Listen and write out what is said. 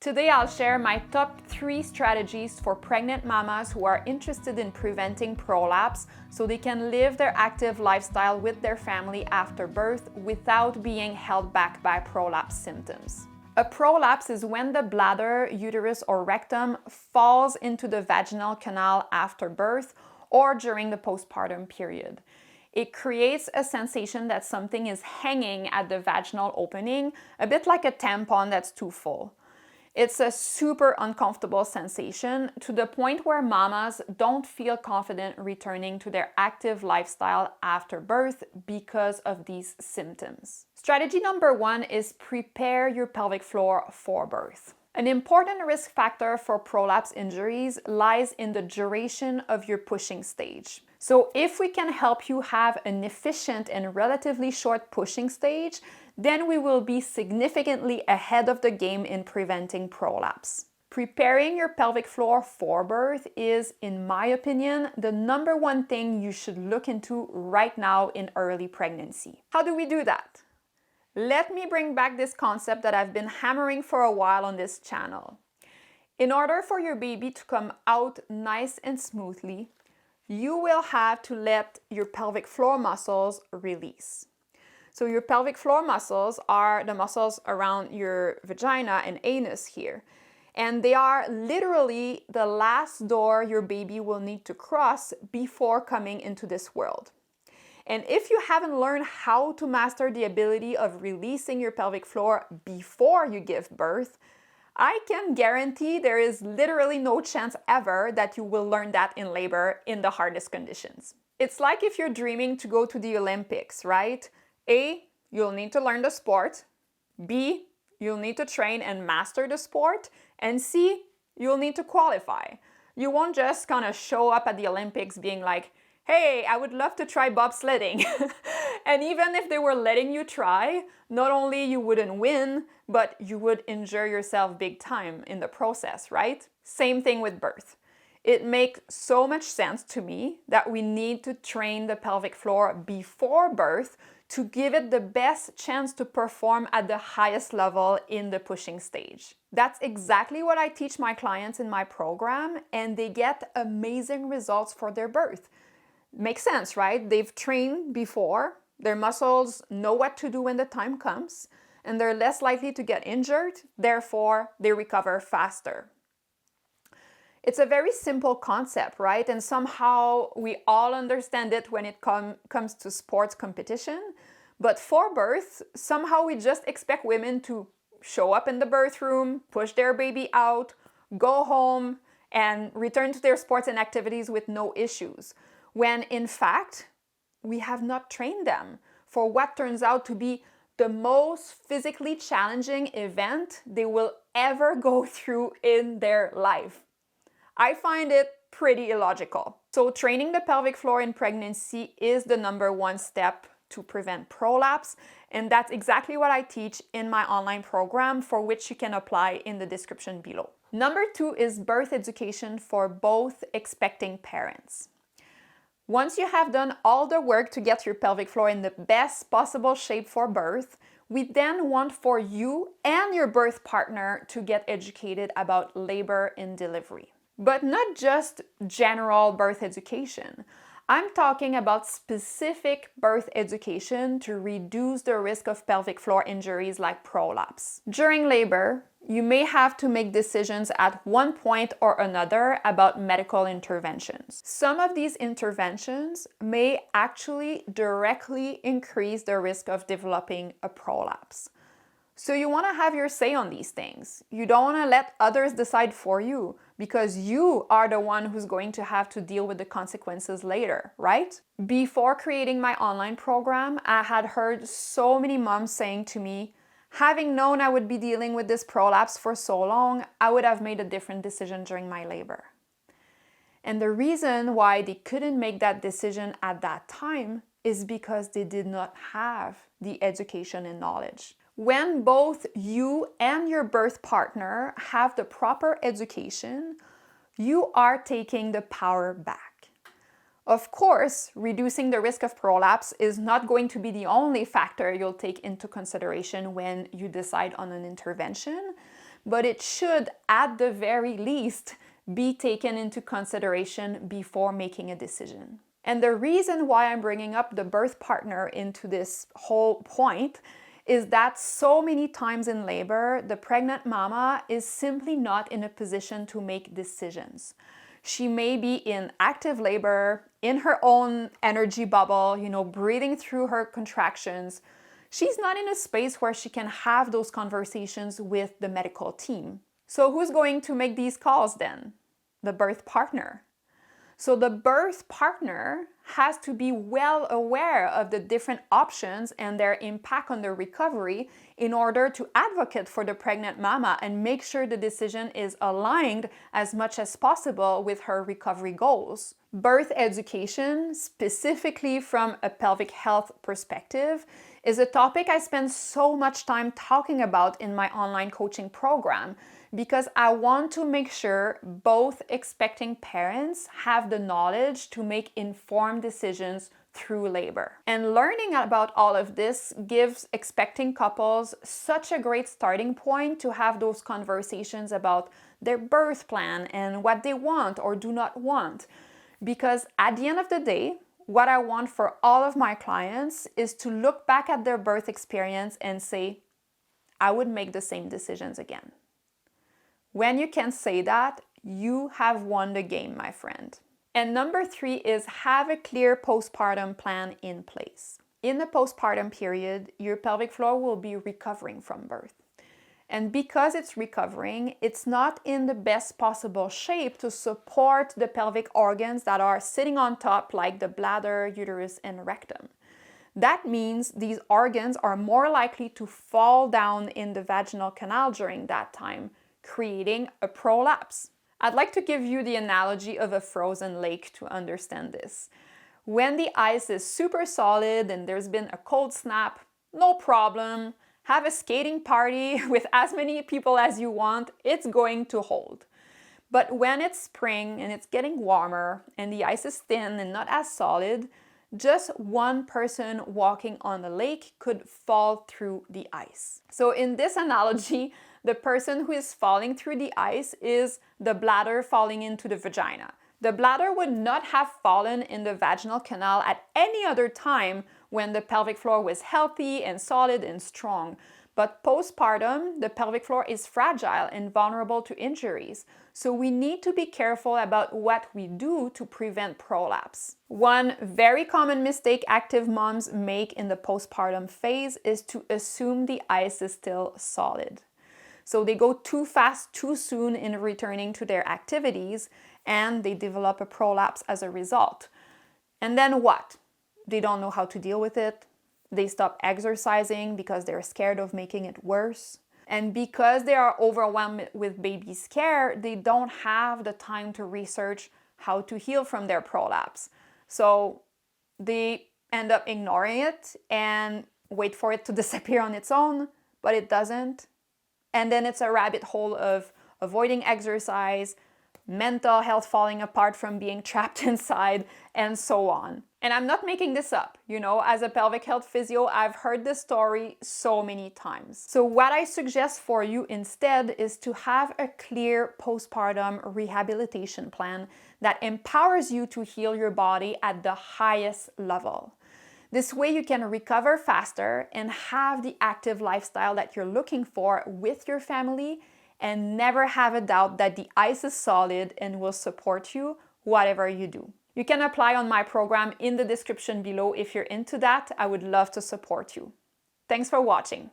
Today I'll share my top 3 strategies for pregnant mamas who are interested in preventing prolapse so they can live their active lifestyle with their family after birth without being held back by prolapse symptoms. A prolapse is when the bladder, uterus, or rectum falls into the vaginal canal after birth or during the postpartum period. It creates a sensation that something is hanging at the vaginal opening, a bit like a tampon that's too full. It's a super uncomfortable sensation to the point where mamas don't feel confident returning to their active lifestyle after birth because of these symptoms. Strategy number 1 is prepare your pelvic floor for birth. An important risk factor for prolapse injuries lies in the duration of your pushing stage. So if we can help you have an efficient and relatively short pushing stage, then we will be significantly ahead of the game in preventing prolapse. Preparing your pelvic floor for birth is, in my opinion, the number 1 thing you should look into right now in early pregnancy. How do we do that? Let me bring back this concept that I've been hammering for a while on this channel. In order for your baby to come out nice and smoothly, you will have to let your pelvic floor muscles release. So your pelvic floor muscles are the muscles around your vagina and anus here. And they are literally the last door your baby will need to cross before coming into this world. And if you haven't learned how to master the ability of releasing your pelvic floor before you give birth, I can guarantee there is literally no chance ever that you will learn that in labor in the hardest conditions. It's like if you're dreaming to go to the Olympics, right? A, you'll need to learn the sport. B, you'll need to train and master the sport. And C, you'll need to qualify. You won't just kind of show up at the Olympics being like, hey, I would love to try bobsledding. And even if they were letting you try, not only you wouldn't win, but you would injure yourself big time in the process, right? Same thing with birth. It makes so much sense to me that we need to train the pelvic floor before birth to give it the best chance to perform at the highest level in the pushing stage. That's exactly what I teach my clients in my program, and they get amazing results for their birth. Makes sense, right? They've trained before, their muscles know what to do when the time comes, and they're less likely to get injured, therefore they recover faster. It's a very simple concept, right? And somehow we all understand it when it comes to sports competition. But for birth, somehow we just expect women to show up in the birth room, push their baby out, go home, and return to their sports and activities with no issues. When in fact, we have not trained them for what turns out to be the most physically challenging event they will ever go through in their life. I find it pretty illogical. So training the pelvic floor in pregnancy is the number 1 step to prevent prolapse, and that's exactly what I teach in my online program, for which you can apply in the description below. Number 2 is birth education for both expecting parents. Once you have done all the work to get your pelvic floor in the best possible shape for birth, we then want for you and your birth partner to get educated about labor and delivery. But not just general birth education. I'm talking about specific birth education to reduce the risk of pelvic floor injuries like prolapse. During labor, you may have to make decisions at one point or another about medical interventions. Some of these interventions may actually directly increase the risk of developing a prolapse. So you want to have your say on these things. You don't want to let others decide for you, because you are the one who's going to have to deal with the consequences later, right? Before creating my online program, I had heard so many moms saying to me, having known I would be dealing with this prolapse for so long, I would have made a different decision during my labor. And the reason why they couldn't make that decision at that time is because they did not have the education and knowledge. When both you and your birth partner have the proper education, you are taking the power back. Of course, reducing the risk of prolapse is not going to be the only factor you'll take into consideration when you decide on an intervention, but it should, at the very least, be taken into consideration before making a decision. And the reason why I'm bringing up the birth partner into this whole point is that so many times in labor, the pregnant mama is simply not in a position to make decisions. She may be in active labor, in her own energy bubble, breathing through her contractions. She's not in a space where she can have those conversations with the medical team. So who's going to make these calls then? The birth partner. So the birth partner has to be well aware of the different options and their impact on the recovery in order to advocate for the pregnant mama and make sure the decision is aligned as much as possible with her recovery goals. Birth education, specifically from a pelvic health perspective, is a topic I spend so much time talking about in my online coaching program because I want to make sure both expecting parents have the knowledge to make informed decisions through labor. And learning about all of this gives expecting couples such a great starting point to have those conversations about their birth plan and what they want or do not want. Because at the end of the day, what I want for all of my clients is to look back at their birth experience and say, I would make the same decisions again. When you can say that, you have won the game, my friend. And number 3 is have a clear postpartum plan in place. In the postpartum period, your pelvic floor will be recovering from birth. And because it's recovering, it's not in the best possible shape to support the pelvic organs that are sitting on top, like the bladder, uterus, and rectum. That means these organs are more likely to fall down in the vaginal canal during that time, creating a prolapse. I'd like to give you the analogy of a frozen lake to understand this. When the ice is super solid and there's been a cold snap, no problem. Have a skating party with as many people as you want, it's going to hold. But when it's spring and it's getting warmer and the ice is thin and not as solid, just one person walking on the lake could fall through the ice. So in this analogy, the person who is falling through the ice is the bladder falling into the vagina. The bladder would not have fallen in the vaginal canal at any other time when the pelvic floor was healthy and solid and strong. But postpartum, the pelvic floor is fragile and vulnerable to injuries. So we need to be careful about what we do to prevent prolapse. One very common mistake active moms make in the postpartum phase is to assume the ice is still solid. So they go too fast, too soon in returning to their activities, and they develop a prolapse as a result. And then what? They don't know how to deal with it. They stop exercising because they're scared of making it worse. And because they are overwhelmed with baby scare, they don't have the time to research how to heal from their prolapse. So they end up ignoring it and wait for it to disappear on its own, but it doesn't. And then it's a rabbit hole of avoiding exercise, mental health falling apart from being trapped inside, and so on. And I'm not making this up. As a pelvic health physio, I've heard this story so many times. So what I suggest for you instead is to have a clear postpartum rehabilitation plan that empowers you to heal your body at the highest level. This way you can recover faster and have the active lifestyle that you're looking for with your family and never have a doubt that the ice is solid and will support you whatever you do. You can apply on my program in the description below if you're into that. I would love to support you. Thanks for watching.